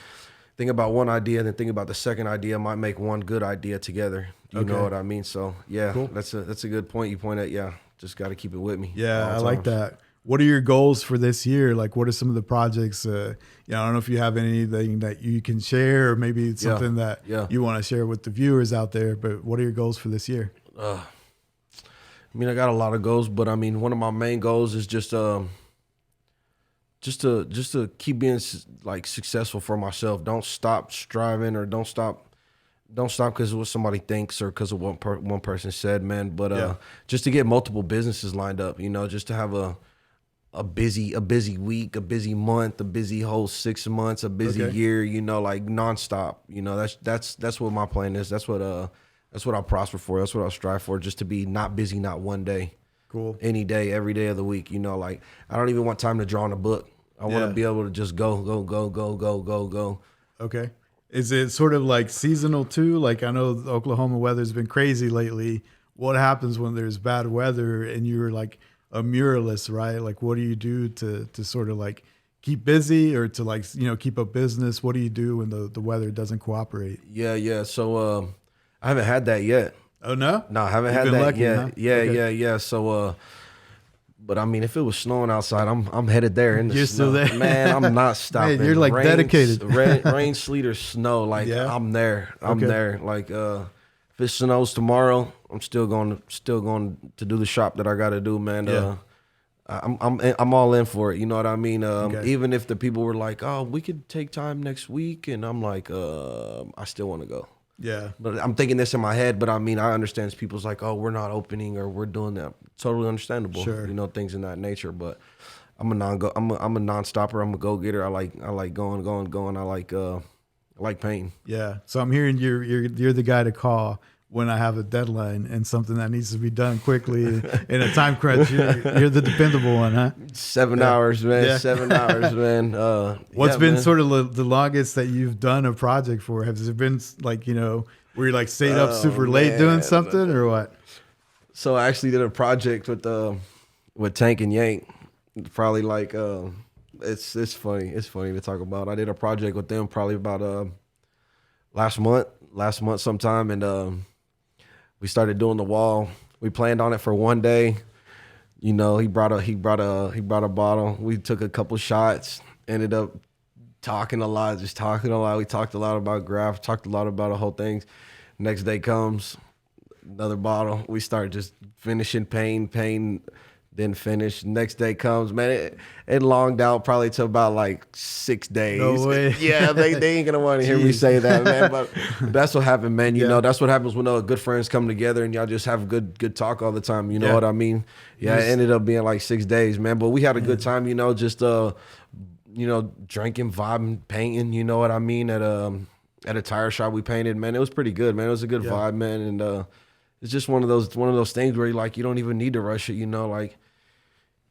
think about one idea, then think about the second idea. Might make one good idea together. You know what I mean? So cool. That's a good point you point at. Yeah, just got to keep it with me. Yeah, I like that. What are your goals for this year? Like, what are some of the projects? I don't know if you have anything that you can share, or maybe it's something that you want to share with the viewers out there. But what are your goals for this year? I mean, I got a lot of goals, but I mean, one of my main goals is just to keep being like successful for myself. Don't stop striving, or don't stop because of what somebody thinks or because of what one person said, man. But just to get multiple businesses lined up, you know, just to have a busy week, a busy month, a busy whole 6 months, a busy year, you know, like nonstop. You know, that's what my plan is. That's what I prosper for. That's what I strive for, just to be not busy, not one day. Cool. Any day, every day of the week. You know, like I don't even want time to draw in a book. I want to be able to just go. Okay. Is it sort of like seasonal too? Like I know the Oklahoma weather's been crazy lately. What happens when there's bad weather and you're like a muralist, right? Like, what do you do to sort of like keep busy, or to like, you know, keep up business? What do you do when the weather doesn't cooperate? Yeah. So I haven't had that yet. Oh no? No, I haven't had that yet. Yeah. So but I mean, if it was snowing outside, I'm headed there in the You're snow. Still there. Man, I'm not stopping. Man, you're like dedicated. Rain, sleet, or snow. Like I'm there. I'm there. Like if it snows tomorrow, I'm still going to do the shop that I got to do, man. I'm all in for it. You know what I mean? Even if the people were like, "Oh, we could take time next week," and I'm like, I still want to go. Yeah. But I'm thinking this in my head, but I mean, I understand people's like, "Oh, we're not opening, or we're doing that." Totally understandable. Sure. You know, things in that nature. But I'm a non-stopper. I'm a go-getter. I like going. I like painting. Yeah. So I'm hearing you're the guy to call when I have a deadline and something that needs to be done quickly in a time crunch. You're the dependable one, huh? 7 hours, man. Yeah. 7 hours, man. What's been sort of the longest that you've done a project for? Has it been like, you know, where you like stayed up super late doing something, or what? So I actually did a project with Tank and Yank. Probably like it's funny. It's funny to talk about. I did a project with them probably about last month sometime, and we started doing the wall. We planned on it for one day. You know, he brought a bottle. We took a couple shots. Ended up talking a lot. We talked a lot about graph. Talked a lot about the whole thing. Next day comes, another bottle. We start just finishing pain, then finish. Next day comes, man. It longed out probably to about like 6 days. No way. Yeah, they ain't gonna want to hear me say that, man. But that's what happened, man. You know, that's what happens when good friends come together and y'all just have good talk all the time. You know what I mean? Yeah, it ended up being like 6 days, man. But we had a good time. You know, just you know, drinking, vibing, painting. You know what I mean? At a tire shop we painted, man. It was pretty good, man. It was a good vibe, man. And it's just one of those things where you don't even need to rush it. You know, like.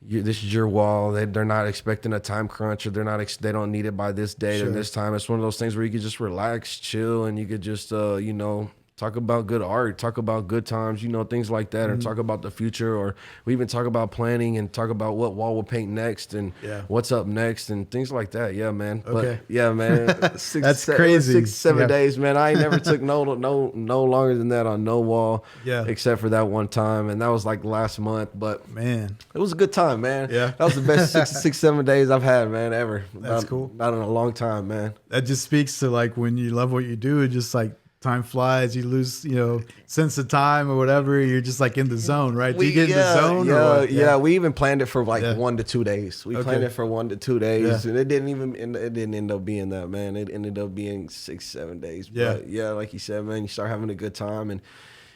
This is your wall. They're not expecting a time crunch, or they don't need it by this date or this time. It's one of those things where you could just relax, chill, and you could just you know, talk about good art, talk about good times, you know, things like that, or talk about the future, or we even talk about planning and talk about what wall we'll paint next and what's up next and things like that. Yeah, man. Okay. But yeah, man. That's crazy. 6, 7 days, man. I ain't never took no longer than that on no wall. Yeah. Except for that one time, and that was like last month. But man, it was a good time, man. Yeah. That was the best 6, 7 days I've had, man, ever. That's cool. Not in a long time, man. That just speaks to like when you love what you do, it just like time flies, you lose, sense of time or whatever. You're just like in the zone, right? Do you get in the zone? Yeah. We even planned it for like 1 to 2 days. We planned it for 1 to 2 days, and it didn't end up being that, man. It ended up being 6-7 days. But like you said, man, you start having a good time, and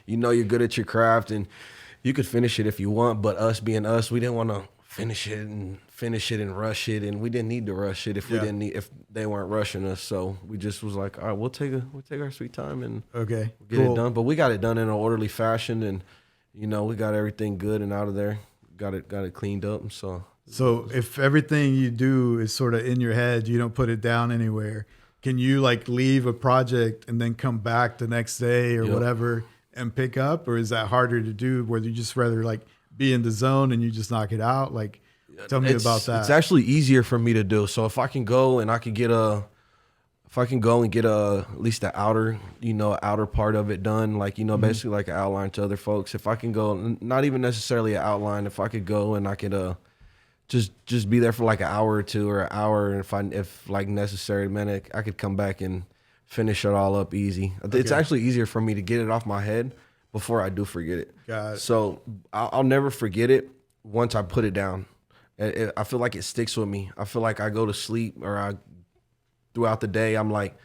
you're good at your craft, and you could finish it if you want. But us being us, we didn't want to finish it and rush it, and we didn't need to rush it if they weren't rushing us. So we just was like, all right, we'll take our sweet time and get it done. But we got it done in an orderly fashion, and we got everything good and out of there. Got it cleaned up. So if everything you do is sort of in your head, you don't put it down anywhere, can you like leave a project and then come back the next day or whatever and pick up, or is that harder to do where you just rather like be in the zone and you just knock it out? Like, tell me about that. It's actually easier for me to do. So if I can go and get at least the outer part of it done, like, basically like an outline to other folks. If I can go, not even necessarily an outline, if I could go and I could just be there for like an hour or two or an hour, and if like necessary, man, I could come back and finish it all up easy. Okay. It's actually easier for me to get it off my head before I do forget it. Got it. So I'll never forget it once I put it down. I feel like it sticks with me. I feel like I go to sleep or throughout the day, I'm like,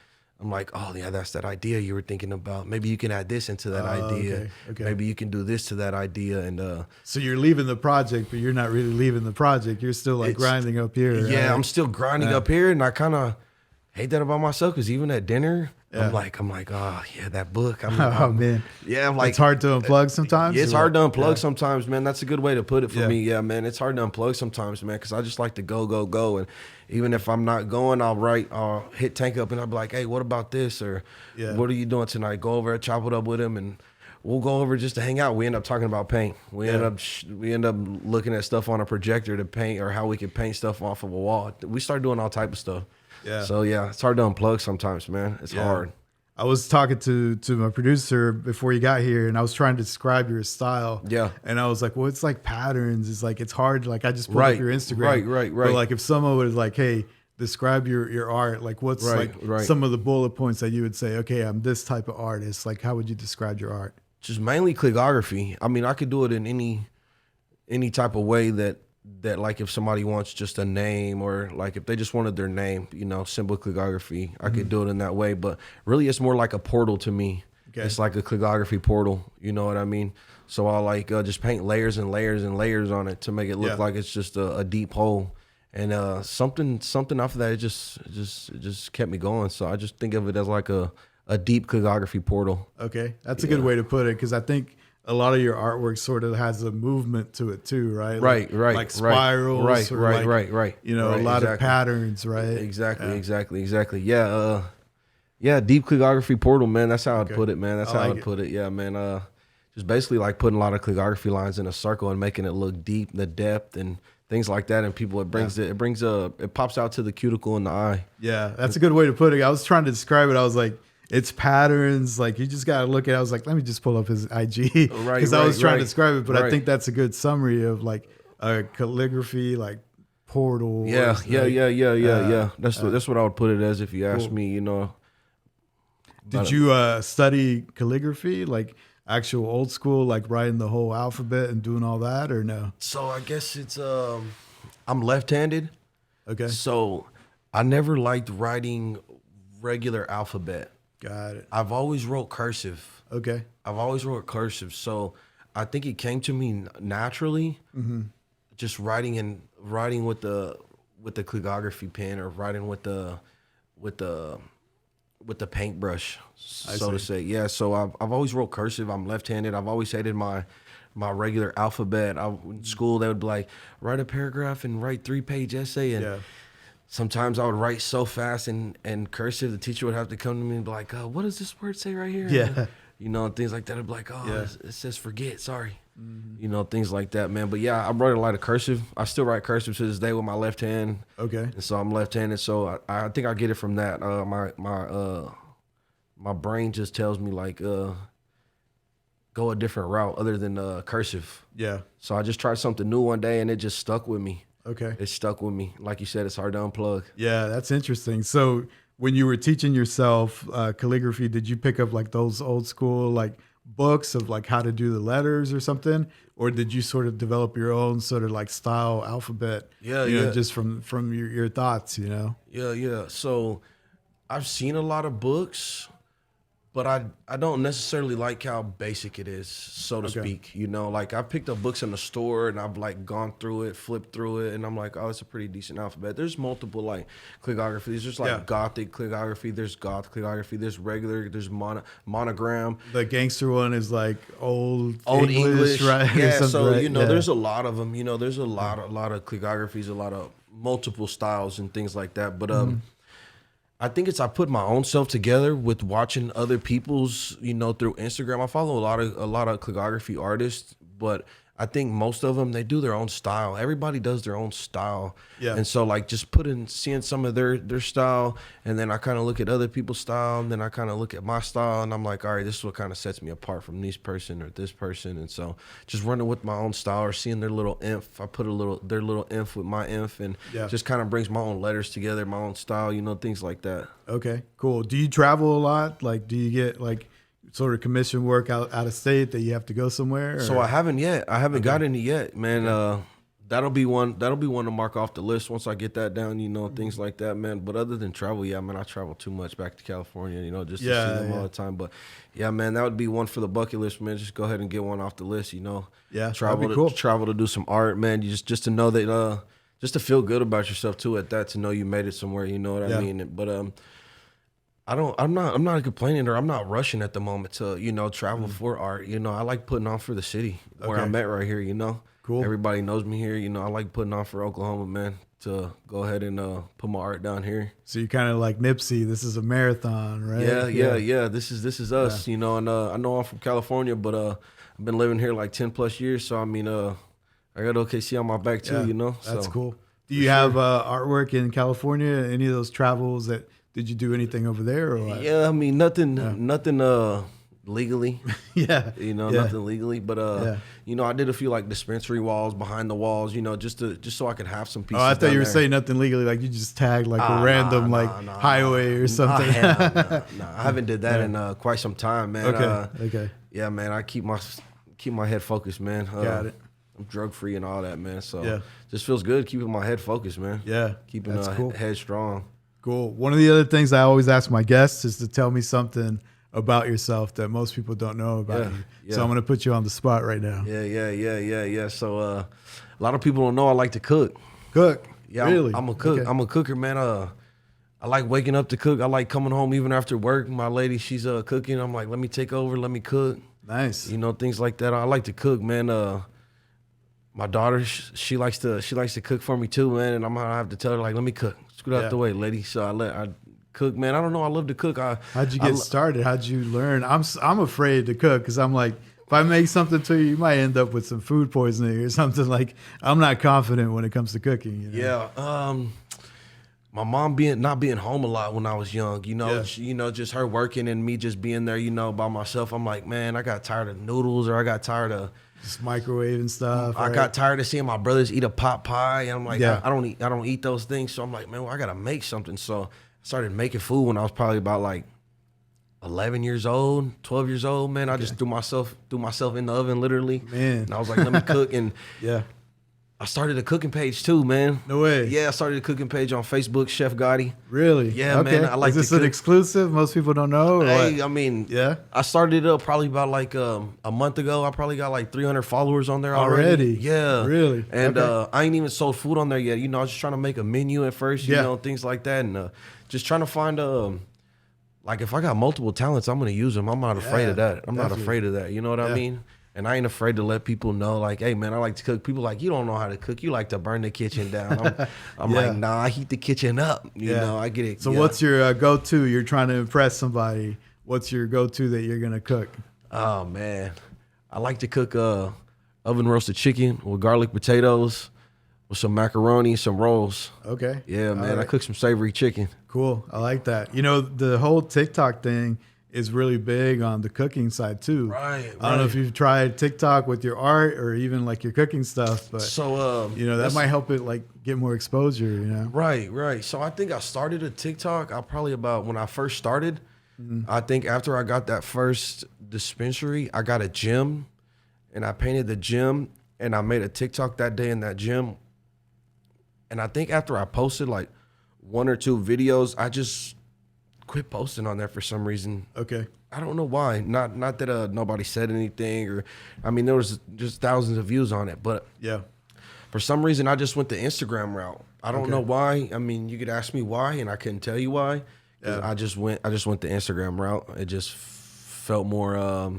oh yeah, that's that idea you were thinking about. Maybe you can add this into that idea. Okay. Maybe you can do this to that idea. And so you're leaving the project, but you're not really leaving the project. You're still like grinding up here. Yeah, right? I'm still grinding up here, and I kind of hate that about myself, because even at dinner, I'm like, oh yeah, that book. Man. Yeah, I'm like, it's hard to unplug sometimes. It's hard to unplug sometimes, man. That's a good way to put it for me. Yeah, man, it's hard to unplug sometimes, man, because I just like to go. And even if I'm not going, I'll hit Tank up and I'll be like, hey, what about this? Or what are you doing tonight? Go over, chop it up with him, and we'll go over just to hang out. We end up talking about paint. We end up looking at stuff on a projector to paint, or how we could paint stuff off of a wall. We start doing all type of stuff. Yeah. So it's hard to unplug sometimes, man. It's hard. I was talking to my producer before you got here, and I was trying to describe your style. Yeah. And I was like, well, it's like patterns. It's like, it's hard. Like, I just pulled up your Instagram. Right. But like, if someone was like, hey, describe your art, like what's some of the bullet points that you would say, okay, I'm this type of artist. Like, how would you describe your art? Just mainly calligraphy. I mean, I could do it in any type of way that like if somebody wants just a name, or like if they just wanted their name, simple calligraphy, I could do it in that way. But really, it's more like a portal to me. Okay. It's like a calligraphy portal. You know what I mean? So I'll like just paint layers and layers and layers on it to make it look like it's just a deep hole. And something after that, it just kept me going. So I just think of it as like a deep calligraphy portal. Okay, that's a good way to put it, because I think a lot of your artwork sort of has a movement to it too, right? Right. Like spirals, right. A lot of patterns, right? Exactly. Yeah, deep calligraphy portal, man. That's how I'd put it, man. That's how I'd put it. Yeah, man. Just basically like putting a lot of calligraphy lines in a circle and making it look deep, the depth and things like that. And people, it pops out to the cuticle in the eye. Yeah, that's a good way to put it. I was trying to describe it. I was like, it's patterns. Like, you just got to look at it. I was like, let me just pull up his IG, because I was trying to describe it. But I think that's a good summary of like a calligraphy, like portal. Yeah. That's what I would put it as if you asked me, Did you study calligraphy, like actual old school, like writing the whole alphabet and doing all that, or no? So I guess it's I'm left-handed. Okay. So I never liked writing regular alphabet. Got it. I've always wrote cursive. Okay. So I think it came to me naturally, just writing with the calligraphy pen, or writing with the paintbrush, so to say. Yeah. So I've always wrote cursive. I'm left-handed. I've always hated my regular alphabet. In school, they would be like, write a paragraph and write 3-page essay, and sometimes I would write so fast and cursive, the teacher would have to come to me and be like, what does this word say right here? Yeah. And things like that. I'd be like, it says forget, sorry. Things like that, man. But yeah, I write a lot of cursive. I still write cursive to this day with my left hand. Okay. And so I'm left-handed. So I think I get it from that. My brain just tells me like, go a different route other than cursive. Yeah. So I just tried something new one day, and it just stuck with me. Okay. It stuck with me. Like you said, it's hard to unplug. Yeah, that's interesting. So when you were teaching yourself calligraphy, did you pick up like those old school like books of like how to do the letters or something, or did you sort of develop your own sort of like style alphabet? Just from your thoughts, Yeah. So I've seen a lot of books, but I don't necessarily like how basic it is, so to speak. Like I picked up books in the store and I've like gone through it, flipped through it, and I'm like, oh, it's a pretty decent alphabet. There's multiple like calligraphies. There's like Gothic calligraphy, there's Goth calligraphy, there's regular, there's monogram. The gangster one is like old English, right? Yeah, so there's a lot of them. There's a lot of calligraphies, a lot of multiple styles and things like that. But I think I put my own self together with watching other people's, through Instagram. I follow a lot of calligraphy artists, but I think most of them, they do their own style. Everybody does their own style. Yeah. And so like just seeing some of their style, and then I kind of look at other people's style, and then I kind of look at my style, and I'm like, all right, this is what kind of sets me apart from this person or this person. And so just running with my own style or seeing their little inf. I put their little inf with my inf, and just kind of brings my own letters together, my own style, things like that. Okay, cool. Do you travel a lot? Like, do you get like sort of commission work out of state that you have to go somewhere? Or? So I haven't yet. I haven't got any yet, man. That'll be one to mark off the list once I get that down, things like that, man. But other than travel, man, I travel too much back to California, just to see them all the time. But yeah, man, that would be one for the bucket list, man. Just go ahead and get one off the list, Yeah, travel to do some art, man. You just to know that, just to feel good about yourself too at that, to know you made it somewhere, you know what I mean? But I'm not complaining, or I'm not rushing at the moment to, travel for art. I like putting on for the city where I'm at right here, Cool. Everybody knows me here. I like putting on for Oklahoma, man, to go ahead and put my art down here. So you're kind of like Nipsey. This is a marathon, right? Yeah. This is us, and I know I'm from California, but I've been living here like 10 plus years. So, I mean, I got OKC on my back too, That's so, cool. Do you have artwork in California? Any of those travels did you do anything over there? Or what? Yeah, I mean, nothing legally. Nothing legally. But, I did a few like dispensary walls, behind the walls, just so I could have some pieces. Oh, I thought you were saying nothing legally. Like you just tagged like a random highway or something. No, I haven't did that in quite some time, man. Okay. Yeah, man, I keep my head focused, man. Got it. I'm drug free and all that, man. So just feels good keeping my head focused, man. Yeah. Keeping head strong. Cool. One of the other things I always ask my guests is to tell me something about yourself that most people don't know about you. Yeah. So I'm going to put you on the spot right now. Yeah. So a lot of people don't know I like to cook. Cook? Yeah, really? I'm a cook. Okay. I'm a cooker, man. I like waking up to cook. I like coming home even after work. My lady, she's cooking. I'm like, let me take over. Let me cook. Nice. Things like that. I like to cook, man. My daughter, she likes to cook for me too, man. And I'm gonna have to tell her like, let me cook. Scoot out the way, lady. So I cook, man. I don't know. I love to cook. How'd you get started? How'd you learn? I'm afraid to cook because I'm like, if I make something to you might end up with some food poisoning or something. Like I'm not confident when it comes to cooking. Yeah. My mom not being home a lot when I was young, just her working and me just being there, by myself. I'm like, man, I got tired of noodles, or I got tired of just microwaving stuff. I got tired of seeing my brothers eat a pot pie, and I'm like, I don't eat those things. So I'm like, man, I gotta make something. So I started making food when I was probably about like 11 years old, 12 years old, man. I just threw myself in the oven, literally. Man. And I was like, let me cook. And I started a cooking page too, man. No way. Yeah, I started a cooking page on Facebook, Chef Gotti. Really? Yeah, man. I like. Is this an exclusive? Most people don't know. Hey, I mean, I started it up probably about like a month ago. I probably got like 300 followers on there already. Yeah. Really? And I ain't even sold food on there yet. I was just trying to make a menu at first, things like that, and just trying to find like if I got multiple talents, I'm gonna use them. I'm not afraid of that. I'm not afraid of that. You know what I mean? And I ain't afraid to let people know, like, hey, man, I like to cook. People like, you don't know how to cook. You like to burn the kitchen down. I'm like, nah, I heat the kitchen up. You know, I get it. So what's your go-to? You're trying to impress somebody. What's your go-to that you're going to cook? Oh, man. I like to cook oven roasted chicken with garlic potatoes, with some macaroni, some rolls. Okay. Yeah, man. Right. I cook some savory chicken. Cool. I like that. The whole TikTok thing is really big on the cooking side too. Right. I don't know if you've tried TikTok with your art or even like your cooking stuff, but so that might help it like get more exposure. Right. So I think I started a TikTok. I probably about when I first started. I think after I got that first dispensary, I got a gym, and I painted the gym, and I made a TikTok that day in that gym. And I think after I posted like 1 or 2 videos, I just quit posting on there for some reason. Okay. I don't know why. Not that nobody said anything, or I mean there was just thousands of views on it, but yeah, for some reason I just went the Instagram route. I don't know why. I mean, you could ask me why, and I couldn't tell you why. I just went the Instagram route. It just felt more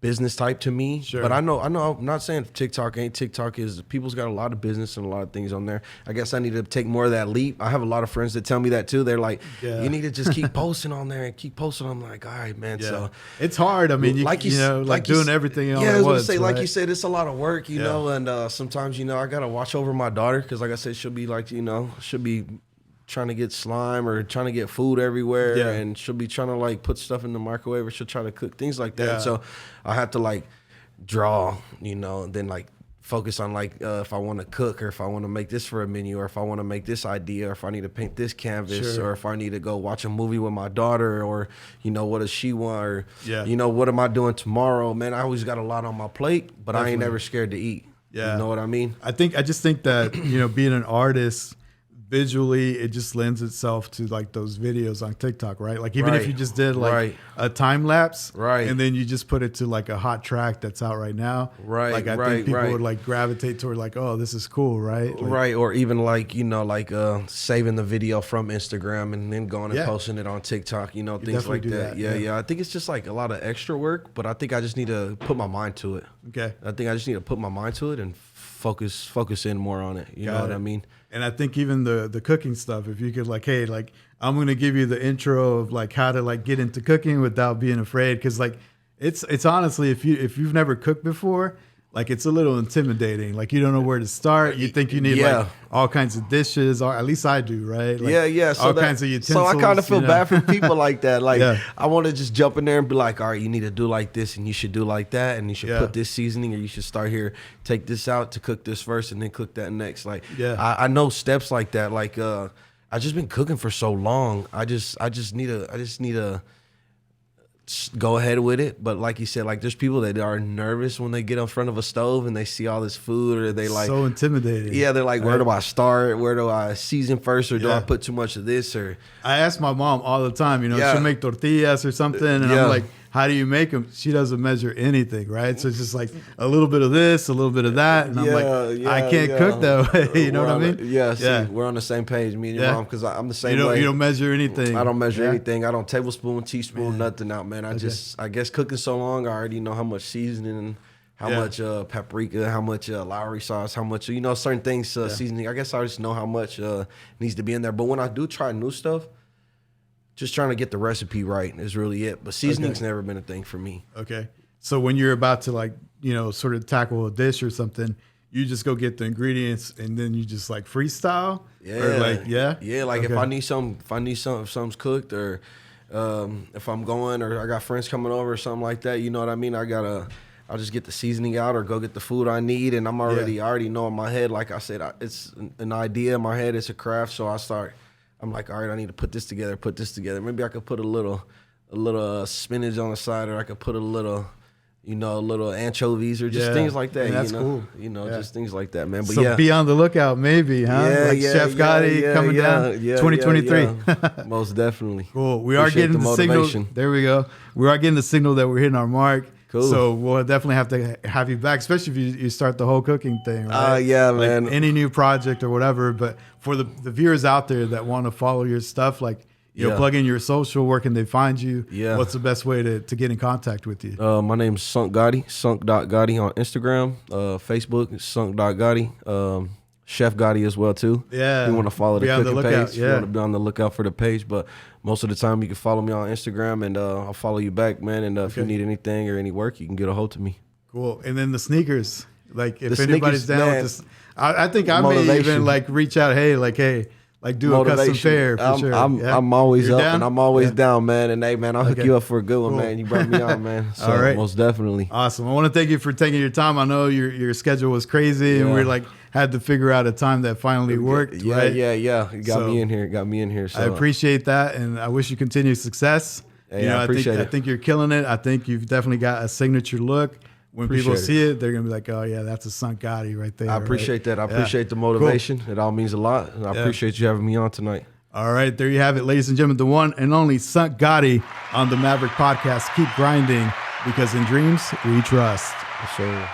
business type to me. Sure. But I know. I'm not saying TikTok ain't. TikTok is, people's got a lot of business and a lot of things on there. I guess I need to take more of that leap. I have a lot of friends that tell me that too. They're like, you need to just keep posting on there and keep posting. I'm like, all right, man. Yeah. So it's hard. I mean, you know, doing everything. Yeah, I was gonna say, like you said, it's a lot of work, you know, and sometimes, you know, I gotta watch over my daughter because, like I said, she'll be like, you know, she'll be trying to get slime or trying to get food everywhere, and she'll be trying to like put stuff in the microwave, or she'll try to cook things like that. Yeah. So I have to like draw, you know, and then like focus on like if I want to cook, or if I want to make this for a menu, or if I want to make this idea, or if I need to paint this canvas, or if I need to go watch a movie with my daughter, or, you know, what does she want, or you know, what am I doing tomorrow? Man, I always got a lot on my plate, but I ain't never scared to eat. You know what I mean? I just think that, you know, being an artist, visually, it just lends itself to like those videos on TikTok, right? Like even if you just did like a time lapse, and then you just put it to like a hot track that's out right now, like I think people would like gravitate toward like, oh, this is cool, right? Like, or even like, you know, like saving the video from Instagram and then going and posting it on TikTok, you know, things like that. Yeah. I think it's just like a lot of extra work, but I think I just need to put my mind to it. Okay. I think I just need to put my mind to it and focus in more on it. You know what I mean? And I think even the cooking stuff, if you could like, hey, like I'm going to give you the intro of like how to like get into cooking without being afraid. Cause like it's honestly, if you've never cooked before, like it's a little intimidating. Like you don't know where to start. You think you need like all kinds of dishes, or at least I do, right? Like, So all kinds of utensils. So I kind of feel bad for people like that. Like I want to just jump in there and be like, all right, you need to do like this, and you should do like that, and you should put this seasoning, or you should start here, take this out to cook this first, and then cook that next. Like I know steps like that. Like I just been cooking for so long. I just need to go ahead with it. But like you said, like there's people that are nervous when they get in front of a stove and they see all this food, or they like so intimidating. Yeah, they're like, where do I start? Where do I season first, or do I put too much of this? Or I ask my mom all the time, you know, she'll make tortillas or something, and I'm like, how do you make them? She doesn't measure anything, right? So it's just like a little bit of this, a little bit of that, and I'm like, I can't cook that way. You know what I mean? See, we're on the same page, me and your mom, because I'm the same way. You don't measure anything. I don't measure anything. I don't tablespoon, teaspoon, nothing out, man. I guess cooking so long, I already know how much seasoning, how much paprika, how much Lowry sauce, how much, you know, certain things, seasoning. I guess I just know how much needs to be in there. But when I do try new stuff, just trying to get the recipe right is really it. But seasoning's never been a thing for me. Okay. So when you're about to like, you know, sort of tackle a dish or something, you just go get the ingredients and then you just like freestyle? Or like, like if I need if something's cooked, or if I'm going, or I got friends coming over or something like that, you know what I mean? I'll just get the seasoning out, or go get the food I need. And I already know in my head, like I said, it's an idea in my head. It's a craft. So I'm like, all right, I need to put this together. Maybe I could put a little spinach on the side, or I could put a little anchovies, or just things like that. That's cool. You know, just things like that, man. But so be on the lookout, maybe, huh? Chef Gotti coming down, 2023. Most definitely. Cool. We are getting the signal. There we go. We are getting the signal that we're hitting our mark. Cool. So we'll definitely have to have you back, especially if you start the whole cooking thing, right? Man. Any new project or whatever. But for the viewers out there that want to follow your stuff, like, you know, plug in your social, where can they find you? What's the best way to get in contact with you? My name's Sunk Gotti, sunk.gotti on Instagram, Facebook, sunk.gotti. Chef Gotti as well too. Yeah. If you want to follow the cooking page, if you want to be on the lookout for the page. But most of the time you can follow me on Instagram, and I'll follow you back, man. And if you need anything or any work, you can get a hold of me. Cool. And then the sneakers, like if anybody's down with this, I think I may even like reach out. Hey, like do a custom pair for sure. I'm always You're up down? and I'm always down, man. And hey, man, I'll hook you up for a good one, man. You brought me on, man. So All right. most definitely. Awesome. I want to thank you for taking your time. I know your schedule was crazy, and we're like had to figure out a time that finally worked. Yeah, right? yeah. You got me in here. So I appreciate that, and I wish you continued success. Hey, I appreciate it. I think you're killing it. I think you've definitely got a signature look. When people see it, they're gonna be like, "Oh yeah, that's a Sunk Gotti right there." I appreciate that. I appreciate the motivation. Cool. It all means a lot, and I appreciate you having me on tonight. All right, there you have it, ladies and gentlemen. The one and only Sunk Gotti on the Maverick Podcast. Keep grinding, because in dreams we trust. Yes, sir.